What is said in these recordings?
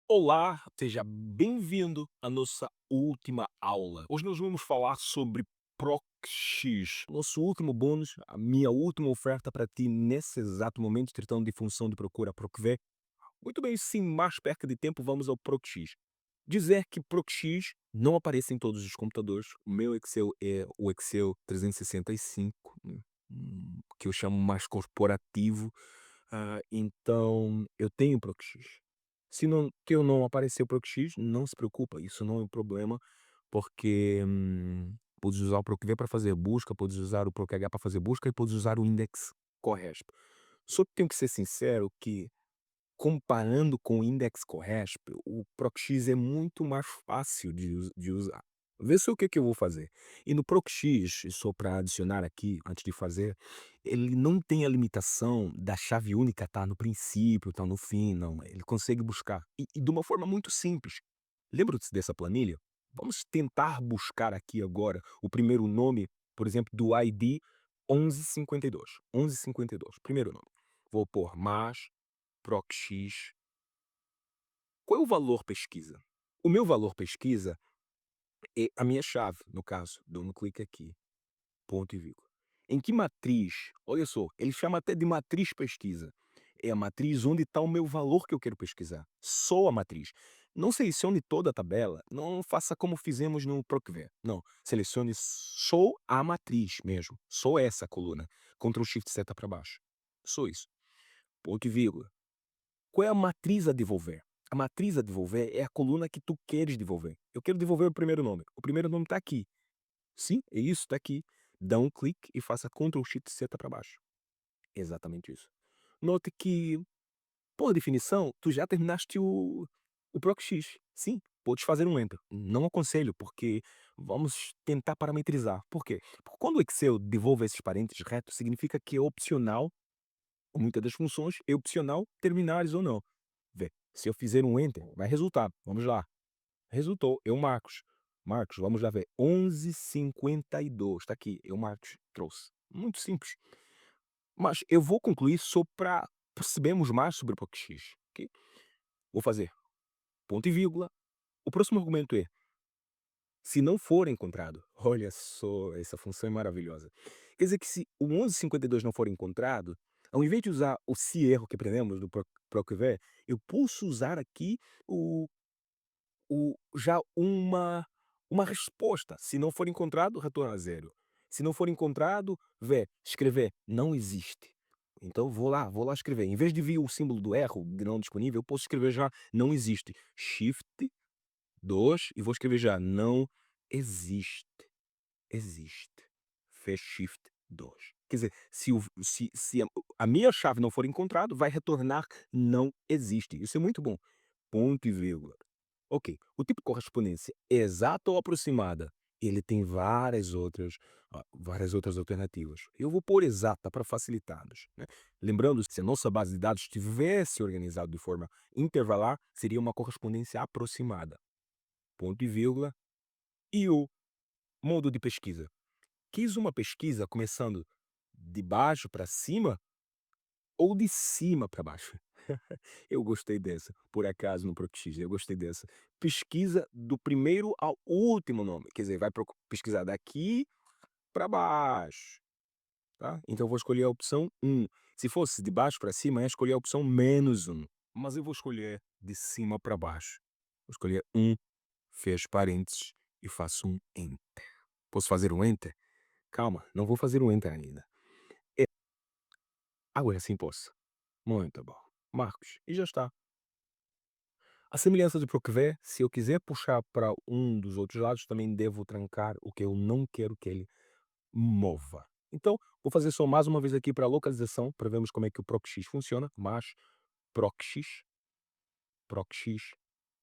Olá, seja bem-vindo à nossa última aula. Hoje nós vamos falar sobre proxys. Nosso último bônus, a minha última oferta para ti nesse exato momento, tratando de função de procura PROC-V. Muito bem, sem mais perca de tempo, vamos ao proxys. Dizer que proxys não aparece em todos os computadores. O meu Excel é o Excel 365, que eu chamo mais corporativo. Então eu tenho proxys. Se não teu não apareceu proxys, não se preocupa, isso não é um problema, porque, podes usar o PROC-V para fazer busca, podes usar o PROC-H para fazer busca e podes usar o index corresp. Só que tenho que ser sincero que, comparando com o index corresp, o proxys é muito mais fácil de usar. Vê só o que que eu vou fazer. E no proxys, só para adicionar aqui, antes de fazer, ele não tem a limitação da chave única estar no princípio, estar no fim, não. Ele consegue buscar e de uma forma muito simples. Lembra-se dessa planilha? Vamos tentar buscar aqui agora o primeiro nome, por exemplo, do ID 1152. 1152, primeiro nome. Vou pôr mais proxys. Qual é o valor pesquisa? O meu valor pesquisa é a minha chave, no caso, dou um clique aqui, ponto e vírgula. Em que matriz? Olha só, ele chama até de matriz pesquisa. É a matriz onde está o meu valor que eu quero pesquisar. Só a matriz. Não selecione toda a tabela, não faça como fizemos no PROC-V. Não, selecione só a matriz mesmo, só essa coluna. Ctrl Shift seta para baixo. Só isso. Ponto e vírgula. Qual é a matriz a devolver? A matriz a devolver é a coluna que tu queres devolver. Eu quero devolver o primeiro nome. O primeiro nome está aqui. Sim, é isso, está aqui. Dá um clique e faça Ctrl Shift seta para baixo. Exatamente isso. Note que, por definição, tu já terminaste o PROC-X. Sim, podes fazer um Enter. Não aconselho, porque vamos tentar parametrizar. Por quê? Porque quando o Excel devolve esses parênteses retos, significa que é opcional, muitas das funções, é opcional terminares ou não. Vê, se eu fizer um Enter, vai resultar. Vamos lá. Resultou, eu Marcos. Marcos, vamos lá ver. 11:52. Está aqui, eu Marcos trouxe. Muito simples. Mas eu vou concluir só para percebermos mais sobre o PROC-X. Ok? Vou fazer ponto e vírgula. O próximo argumento é, se não for encontrado. Olha só, essa função é maravilhosa. Quer dizer que se o 11:52 não for encontrado, ao invés de usar o se erro que aprendemos do PROC-V, eu posso usar aqui o já uma resposta. Se não for encontrado, retorna zero. Se não for encontrado, escrever não existe. Então vou lá escrever. Em vez de vir o símbolo do erro, de não disponível, eu posso escrever já não existe. Shift 2 e vou escrever já não existe. Existe. Fez Shift 2. Quer dizer, se a minha chave não for encontrado, vai retornar não existe. Isso é muito bom. Ponto e vírgula. Ok, o tipo de correspondência exata ou aproximada, ele tem várias outras alternativas. Eu vou pôr exata para facilitar-nos, né? Lembrando, se a nossa base de dados estivesse organizada de forma intervalar, seria uma correspondência aproximada. Ponto e vírgula. E o modo de pesquisa? Quis uma pesquisa começando de baixo para cima ou de cima para baixo? Eu gostei dessa, por acaso no PROC-X, eu gostei dessa. Pesquisa do primeiro ao último nome, quer dizer, vai pesquisar daqui para baixo, tá? Então eu vou escolher a opção 1. Se fosse de baixo para cima, eu ia escolher a opção -1, mas eu vou escolher de cima para baixo. Vou escolher 1, fecho parênteses e faço um Enter. Posso fazer um Enter? Calma, não vou fazer um Enter ainda. É, agora sim posso. Muito bom. Marcos, e já está. A semelhança do PROC-V, se eu quiser puxar para um dos outros lados, também devo trancar o que eu não quero que ele mova. Então, vou fazer só mais uma vez aqui para a localização, para vermos como é que o PROC-X funciona. Mas PROC-X, PROC-X,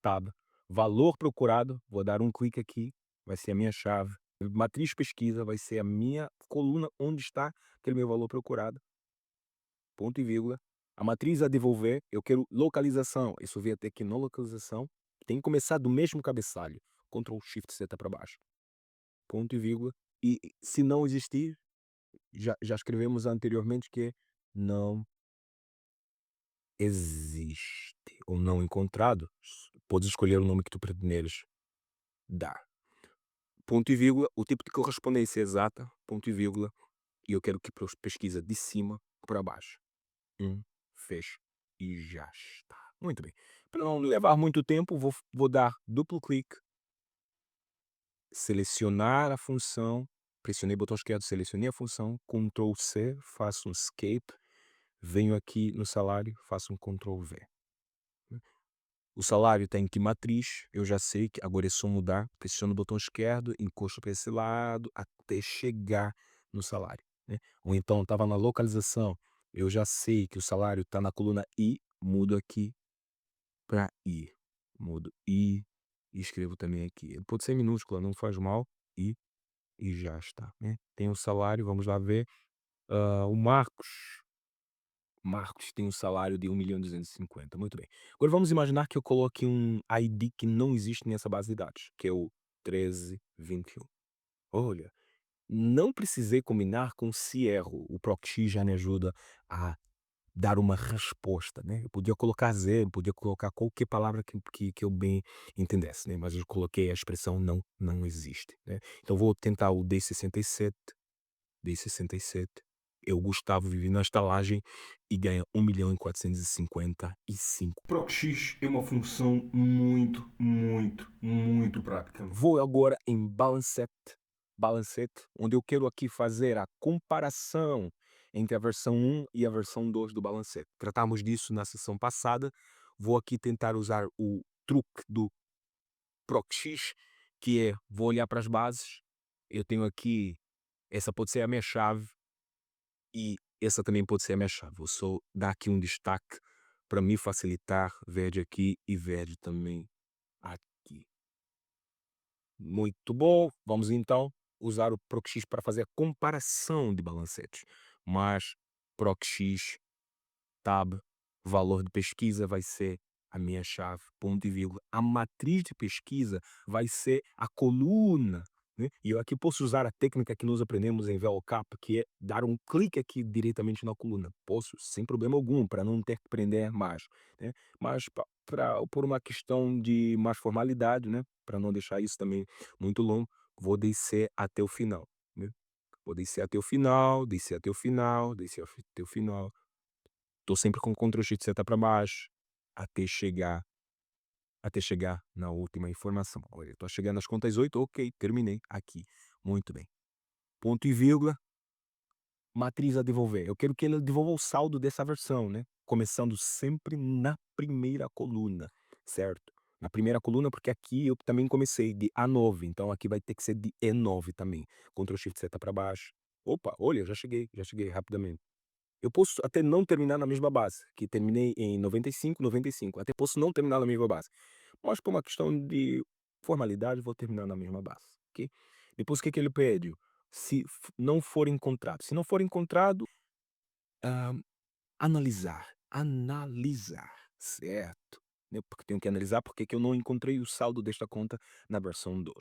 tab, valor procurado, vou dar um clique aqui, vai ser a minha chave. Matriz pesquisa vai ser a minha coluna onde está aquele meu valor procurado. Ponto e vírgula. A matriz a devolver, eu quero localização. Isso veio até aqui na localização. Tem que começar do mesmo cabeçalho. Ctrl Shift seta para baixo. Ponto e vírgula. E se não existir, já escrevemos anteriormente que é não existe ou não encontrado. podes escolher o nome que tu pretenderes dar. Ponto e vírgula, o tipo de correspondência exata, ponto e vírgula, e eu quero que pesquisa de cima para baixo. Fecho e já está. Muito bem. Para não levar muito tempo, vou dar duplo clique, selecionar a função, pressionei o botão esquerdo, selecionei a função, Ctrl C, faço um escape, venho aqui no salário, faço um Ctrl V. O salário está em que matriz, eu já sei que agora é só mudar, pressiono o botão esquerdo, encosto para esse lado até chegar no salário, né? Ou então estava na localização, eu já sei que o salário está na coluna I, mudo aqui para I, mudo I e escrevo também aqui. Pode ser minúscula, não faz mal, I e já está, né? Tem o salário, vamos lá ver. O Marcos tem um salário de 1.250.000, muito bem. Agora vamos imaginar que eu coloque um ID que não existe nessa base de dados, que é o 1321. Olha, não precisei combinar com se erro, o proxy já me ajuda a dar uma resposta, né? Eu podia colocar zero, podia colocar qualquer palavra que eu bem entendesse, né? Mas eu coloquei a expressão não existe, né? Então vou tentar o D67. Eu, Gustavo, vivi na estalagem e ganha 1.455.000. Proxy é uma função muito prática. Vou agora em Balancet, onde eu quero aqui fazer a comparação entre a versão 1 e a versão 2 do Balancet. Tratamos disso na sessão passada. Vou aqui tentar usar o truque do Proxy, que é, vou olhar para as bases, eu tenho aqui, essa pode ser a minha chave, e essa também pode ser a minha chave. Vou só dar aqui um destaque para me facilitar, verde aqui e verde também aqui. Muito bom. Vamos então usar o PROC-X para fazer a comparação de balancetes. Mas PROC-X, tab, valor de pesquisa vai ser a minha chave, ponto e vírgula. A matriz de pesquisa vai ser a coluna, né? E eu aqui posso usar a técnica que nós aprendemos em VLOOKUP, que é dar um clique aqui diretamente na coluna. Posso, sem problema algum, para não ter que aprender mais, né? Mas por uma questão de mais formalidade, né? Para não deixar isso também muito longo, vou descer até o final, né? Vou descer até o final, descer até o final, descer até o final. Estou sempre com o Ctrl Shift seta para baixo, até chegar na última informação. Olha, estou chegando às contas 8, ok, terminei aqui. Muito bem. Ponto e vírgula, matriz a devolver. Eu quero que ele devolva o saldo dessa versão, né? Começando sempre na primeira coluna, certo? Na primeira coluna, porque aqui eu também comecei de A9, então aqui vai ter que ser de E9 também. Ctrl Shift seta para baixo. Opa, olha, já cheguei rapidamente. Eu posso até não terminar na mesma base, que terminei em 95, até posso não terminar na mesma base, mas por uma questão de formalidade, vou terminar na mesma base, ok? Depois o que ele pede? Se não for encontrado. Se não for encontrado, hã, analisar, certo, né, porque tenho que analisar porque que eu não encontrei o saldo desta conta na versão 2.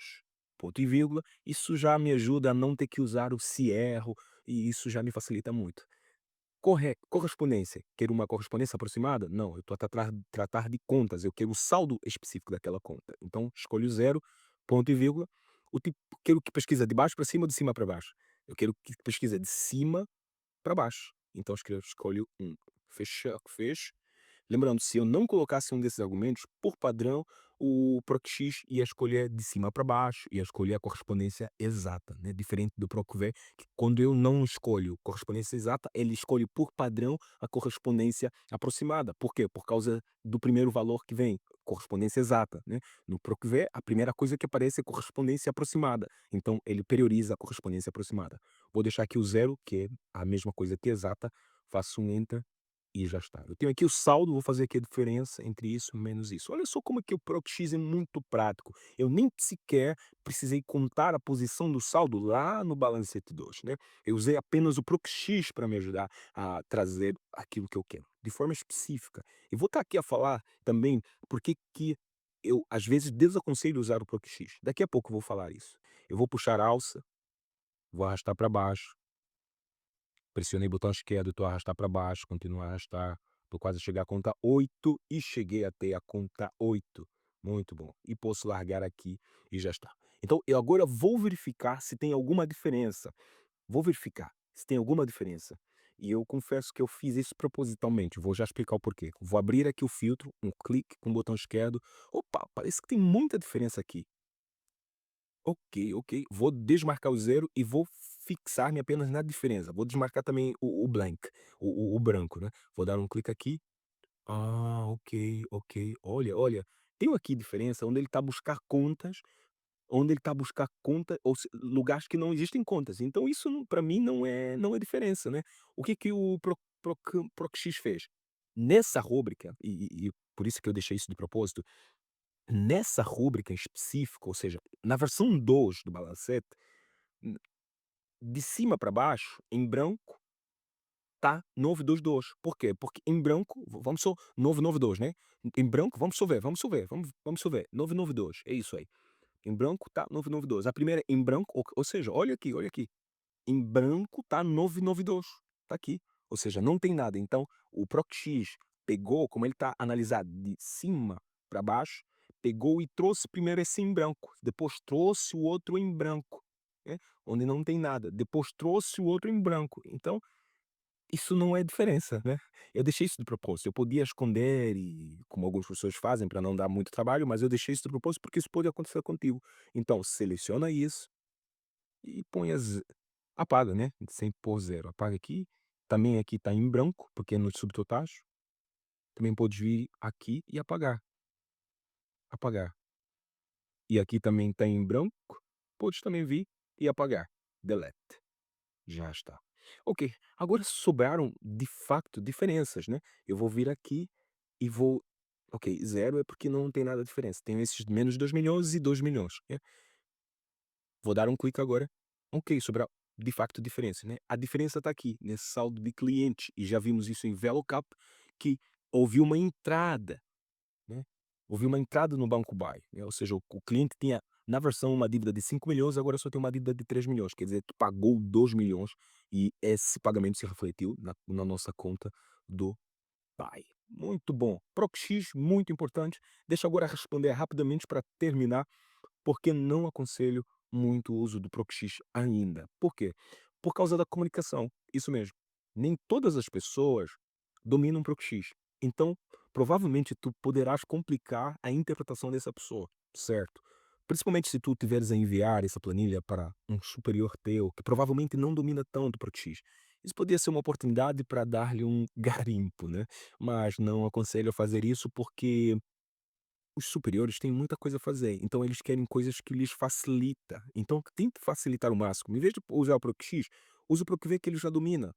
Ponto e vírgula, isso já me ajuda a não ter que usar o se erro, e isso já me facilita muito. Correspondência. Quero uma correspondência aproximada? Não, eu estou a tratar de contas, eu quero o saldo específico daquela conta. Então, escolho zero, ponto e vírgula. O tipo, quero que pesquisa de baixo para cima ou de cima para baixo? Eu quero que pesquisa de cima para baixo. Então, escolho um. Fecho. Lembrando, se eu não colocasse um desses argumentos, por padrão, o PROC-X ia escolher de cima para baixo, ia escolher a correspondência exata, né? Diferente do PROC-V, que quando eu não escolho correspondência exata, ele escolhe por padrão a correspondência aproximada. Por quê? Por causa do primeiro valor que vem, correspondência exata, né? No PROC-V, a primeira coisa que aparece é correspondência aproximada. Então, ele prioriza a correspondência aproximada. Vou deixar aqui o zero, que é a mesma coisa que exata, faço um Enter e já está. Eu tenho aqui o saldo, vou fazer aqui a diferença entre isso menos isso. Olha só como é que o PROC-X é muito prático. Eu nem sequer precisei contar a posição do saldo lá no Balancete 2, né? Eu usei apenas o PROC-X para me ajudar a trazer aquilo que eu quero, de forma específica. E vou estar aqui a falar também porque que eu, às vezes, desaconselho usar o PROC-X. Daqui a pouco eu vou falar isso. Eu vou puxar a alça, vou arrastar para baixo, pressionei o botão esquerdo, estou a arrastar para baixo, continuo a arrastar, estou quase a chegar à conta 8 e cheguei até a conta 8. muito bom. E posso largar aqui e já está. Então eu agora vou verificar se tem alguma diferença. Vou verificar se tem alguma diferença. E eu confesso que eu fiz isso propositalmente, vou já explicar o porquê. Vou abrir aqui o filtro, um clique com o botão esquerdo. Opa, parece que tem muita diferença aqui. Ok, ok. Vou desmarcar o zero e vou fixar-me apenas na diferença. Vou desmarcar também o blank, o branco, né. Vou dar um clique aqui. Ah, ok, ok. Olha, olha, tem aqui diferença onde ele está a buscar contas, onde ele está a buscar conta ou se lugares que não existem contas. Então isso para mim não é diferença, né. O que que o ProcX fez? Nessa rúbrica, e por isso que eu deixei isso de propósito, nessa rúbrica em específico, ou seja, na versão 2 do Balancete, n de cima para baixo, em branco, tá 922. Por quê? Porque em branco, vamos só 992, né. Em branco, vamos só ver, 992, é isso aí. Em branco tá 992. A primeira em branco, ou seja, olha aqui, em branco tá 992, tá aqui. Ou seja, não tem nada. Então, o ProcX pegou, como ele tá analisado de cima para baixo, pegou e trouxe primeiro esse em branco, depois trouxe o outro em branco, né, onde não tem nada, depois trouxe o outro em branco. Então, isso não é diferença, né. Eu deixei isso de propósito. Eu podia esconder e como algumas pessoas fazem para não dar muito trabalho, mas eu deixei isso de propósito, porque isso pode acontecer contigo. Então seleciona isso e põe apaga, né, sem pôr zero. Apaga aqui, também aqui está em branco, porque é nos subtotais. Também podes vir aqui e apagar, apagar. E aqui também está em branco, podes também vir e apagar, delete. Já está. Ok, agora sobraram de facto diferenças, né. Eu vou vir aqui e vou ok, zero é porque não tem nada de diferença, tenho esses menos 2.000.000 e 2.000.000, né. Vou dar um clique agora, ok, sobrar de facto diferença, né. A diferença está aqui, nesse saldo de cliente, e já vimos isso em VeloCap, que houve uma entrada, né, houve uma entrada no banco Buy, né, ou seja, o cliente tinha na versão uma dívida de 5.000.000, agora só tem uma dívida de 3.000.000, quer dizer, tu pagou 2.000.000 e esse pagamento se refletiu na nossa conta do Buy. Muito bom. ProcX, muito importante. Deixa eu agora responder rapidamente para terminar porque não aconselho muito o uso do ProcX ainda. Por quê? Por causa da comunicação, isso mesmo. Nem todas as pessoas dominam o ProcX. Então, provavelmente tu poderás complicar a interpretação dessa pessoa, certo? Principalmente se tu tiveres a enviar essa planilha para um superior teu, que provavelmente não domina tanto o ProcX. Isso poderia ser uma oportunidade para dar-lhe um garimpo, né? Mas não aconselho a fazer isso porque os superiores têm muita coisa a fazer, então eles querem coisas que lhes facilita. Então tente facilitar o máximo. Em vez de usar o ProcX, use o ProcV que ele já domina.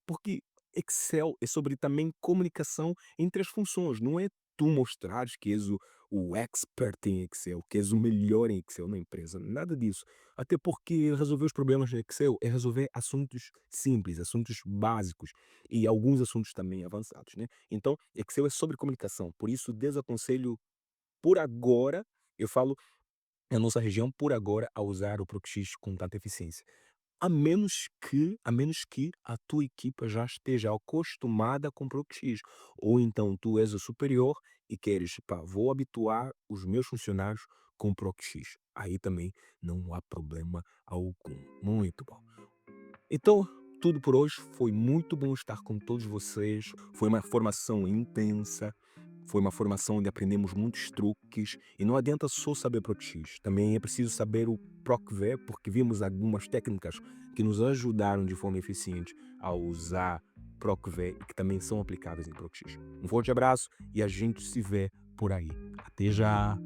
Porque Excel é sobre também comunicação entre as funções, não é tu mostrares que és o expert em Excel, que és o melhor em Excel na empresa, nada disso. Até porque resolver os problemas no Excel é resolver assuntos simples, assuntos básicos e alguns assuntos também avançados, né? Então, Excel é sobre comunicação, por isso desaconselho por agora, eu falo a nossa região por agora a usar o ProcX com tanta eficiência. A menos que a tua equipa já esteja acostumada com ProcX, ou então tu és o superior e queres: "Pá, vou habituar os meus funcionários com ProcX", aí também não há problema algum. Muito bom. Então, tudo por hoje. Foi muito bom estar com todos vocês. Foi uma formação intensa. Foi uma formação onde aprendemos muitos truques. E não adianta só saber ProcX. Também é preciso saber o ProcV, porque vimos algumas técnicas que nos ajudaram de forma eficiente a usar ProcV e que também são aplicáveis em ProcX. Um forte abraço e a gente se vê por aí. Até já!